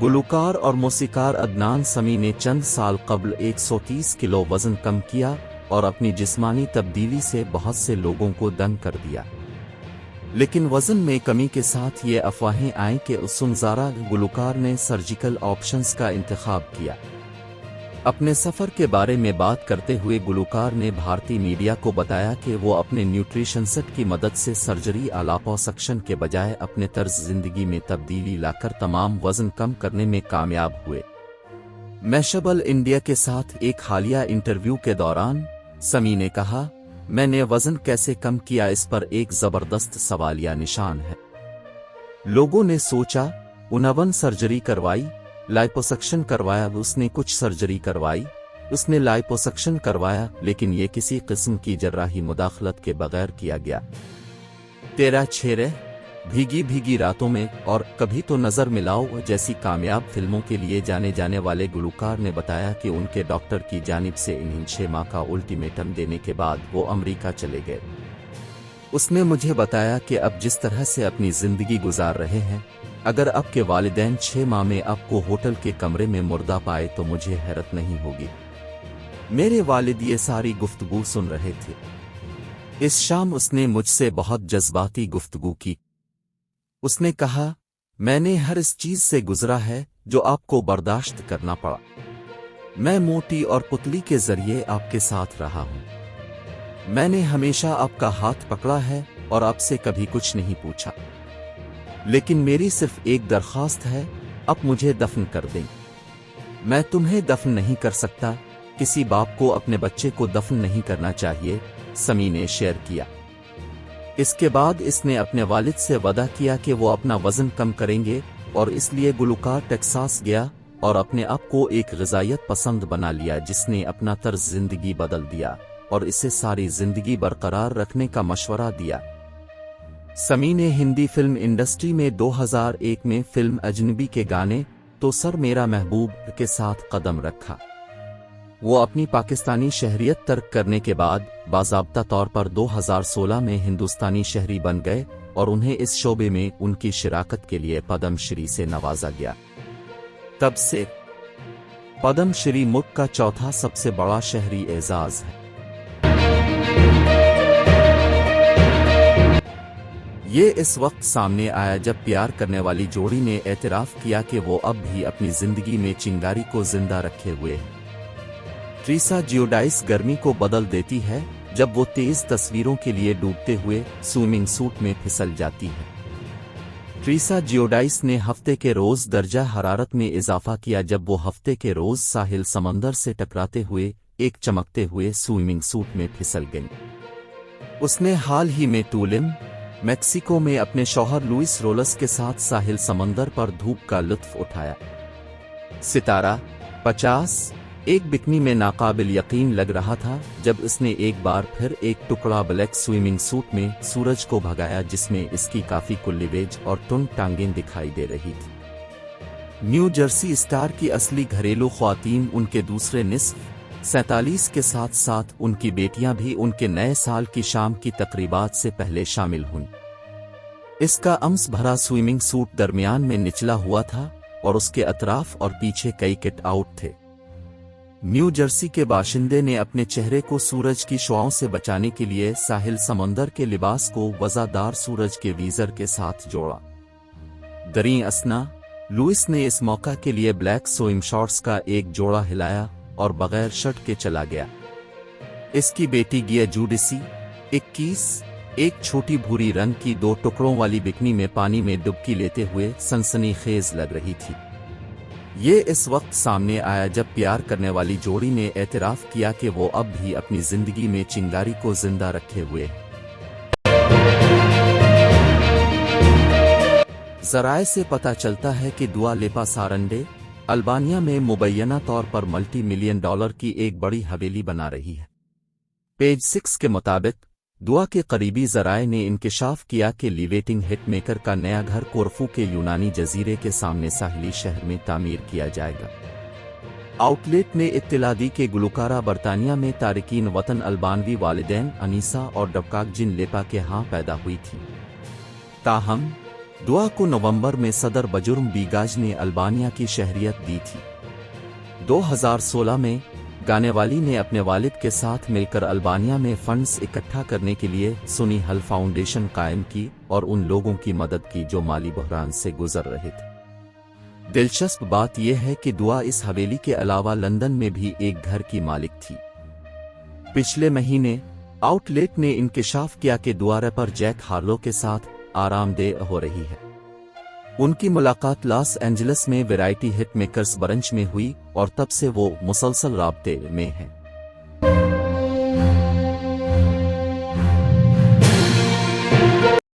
गुलूकार और मौसीकार अदनान समी ने चंद साल कबल 130 किलो वजन कम किया और अपनी जिस्मानी तब्दीली से बहुत से लोगों को दंग कर दिया। लेकिन वजन में कमी के साथ ये अफवाहें आईं कि उसुनज़ारा गुलूकार ने सर्जिकल ऑप्शंस का इंतखाब किया। अपने सफ़र के बारे में बात करते हुए गुलूकार ने भारतीय मीडिया को बताया कि वो अपने न्यूट्रिशनिस्ट की मदद से सर्जरी लिपोसक्शन के बजाय अपने तर्ज जिंदगी में तब्दीली लाकर तमाम वजन कम करने में कामयाब हुए। मैशेबल इंडिया के साथ एक हालिया इंटरव्यू के दौरान समी ने कहा, मैंने वजन कैसे कम किया, इस पर एक जबरदस्त सवालिया निशान है। लोगों ने सोचा 49 सर्जरी करवाई, लाइपोसक्शन करवाया, उसने कुछ सर्जरी करवाई, उसने लाइपोसक्शन करवाया, लेकिन ये किसी किस्म की जर्राही मुदाखलत के बगैर किया गया। तेरा छेरे, भीगी भीगी रातों में और कभी तो नजर मिलाओ जैसी कामयाब फिल्मों के लिए जाने जाने वाले गुलूकार ने बताया कि उनके डॉक्टर की जानिब से इन्हें 6 माह का अल्टीमेटम देने के बाद वो अमेरिका चले गए। उसने मुझे बताया कि अब जिस तरह से अपनी जिंदगी गुजार रहे हैं, अगर आपके वालिदैन 6 माह में आपको होटल के कमरे में मुर्दा पाए तो मुझे हैरत नहीं होगी। मेरे वालिद ये सारी गुफ्तगू सुन रहे थे। इस शाम उसने मुझसे बहुत जज्बाती गुफ्तगू की। उसने कहा, मैंने हर इस चीज से गुजरा है जो आपको बर्दाश्त करना पड़ा। मैं मोटी और पुतली के जरिए आपके साथ रहा हूं। मैंने हमेशा आपका हाथ पकड़ा है और आपसे कभी कुछ नहीं पूछा। लेकिन मेरी सिर्फ एक दरख्वास्त है, अब मुझे दफन कर दें। मैं तुम्हें दफन नहीं कर सकता, किसी बाप को अपने बच्चे को दफन नहीं करना चाहिए, समी ने शेयर किया। इसके बाद इसने अपने वालिद से वादा किया कि वो अपना वजन कम करेंगे और इसलिए गुलूकार टेक्सास गया और अपने आप को एक ग़िज़ायत पसंद बना लिया, जिसने अपना तर्ज जिंदगी बदल दिया और इसे सारी जिंदगी बरकरार रखने का मशवरा दिया। समी ने हिंदी फिल्म इंडस्ट्री में 2001 में फिल्म अजनबी के गाने तो सर मेरा महबूब के साथ कदम रखा। वो अपनी पाकिस्तानी शहरियत तर्क करने के बाद बाज़ाब्ता तौर पर 2016 में हिंदुस्तानी शहरी बन गए और उन्हें इस शोबे में उनकी शिराकत के लिए पद्म श्री से नवाजा गया। तब से पद्म श्री मुल्क का चौथा सबसे बड़ा शहरी एजाज है। ये इस वक्त सामने आया जब प्यार करने वाली जोड़ी ने एतराफ़ किया कि वो अब भी अपनी जिंदगी में चिंगारी को जिंदा रखे हुए हैं। ट्रीसा जियोडाइस गर्मी को बदल देती है जब वो तेज तस्वीरों के लिए डूबते हुए स्विमिंग सूट में फिसल जाती है। ट्रीसा जियोडाइस ने हफ्ते के रोज दर्जा हरारत में इजाफा किया जब वो हफ्ते के रोज साहिल समंदर से टकराते हुए एक चमकते हुए स्विमिंग सूट में फिसल गई। उसने हाल ही में टूलिम, मेक्सिको में अपने शौहर लुइस रोलस के साथ साहिल समंदर पर धूप का लुत्फ उठाया। सितारा 50 एक बिकनी में नाकाबिल यकीन लग रहा था जब इसने एक बार फिर एक टुकड़ा ब्लैक स्विमिंग सूट में सूरज को भगाया, जिसमें इसकी काफी कुल्लीवेज और टुन टांगें दिखाई दे रही थी। न्यू जर्सी स्टार की असली घरेलू ख्वातीन उनके दूसरे निस्फ 47 के साथ साथ उनकी बेटियां भी उनके नए साल की शाम की तकरीबात से पहले शामिल हुईं। इसका अम्स भरा स्विमिंग सूट दरमियान में निचला हुआ था और उसके अतराफ और पीछे कई किट आउट थे। न्यू जर्सी के बाशिंदे ने अपने चेहरे को सूरज की शुआओं से बचाने के लिए साहिल समंदर के लिबास को वज़ादार सूरज के वीजर के साथ जोड़ा। दरीं असना लुइस ने इस मौका के लिए ब्लैक स्विम शॉर्ट्स का एक जोड़ा हिलाया और बगैर शर्ट के चला गया। इसकी बेटी गिया जूडिसी 21 एक छोटी भूरी रंग की 2 टुकड़ों वाली बिकनी में पानी में डुबकी लेते हुए सनसनीखेज लग रही थी। ये इस वक्त सामने आया जब प्यार करने वाली जोड़ी ने एतराफ़ किया कि वो अब भी अपनी जिंदगी में चिंगारी को जिंदा रखे हुए हैं। ज़राए से पता चलता है कि दुआ लिपा सारंडे अल्बानिया में मुबैना तौर पर $multi million की एक बड़ी हवेली बना रही है। पेज 6 के मुताबिक दुआ के करीबी ज़राए ने इंकिशाफ किया कि लिवेटिंग हिटमेकर का नया घर कोरफू के यूनानी जजीरे के सामने साहिली शहर में तामीर किया जाएगा। आउटलेट ने इत्तला दी कि गुलूकारा बरतानिया में तारिकीन वतन अल्बानवी वालिदैन अनीसा और डबकाक जिन लेपा के यहाँ पैदा हुई थी। ताहम दुआ को नवंबर में सदर बजुर्म बीगाज ने अल्बानिया की शहरियत दी थी। 2016 में गाने वाली ने अपने वालिद के साथ मिलकर अल्बानिया में फंड्स इकट्ठा करने के लिए सुनी हल फाउंडेशन कायम की और उन लोगों की मदद की जो माली बहरान से गुजर रहे थे। दिलचस्प बात यह है कि दुआ इस हवेली के अलावा लंदन में भी एक घर की मालिक थी। पिछले महीने आउटलेट ने इंकिशाफ किया कि दुआ रैपर जैक हार्लो के साथ आरामदेह हो रही है। उनकी मुलाकात लॉस एंजलिस में वैरायटी हिट मेकर्स ब्रंच में हुई और तब से वो मुसलसल राब्ते में हैं।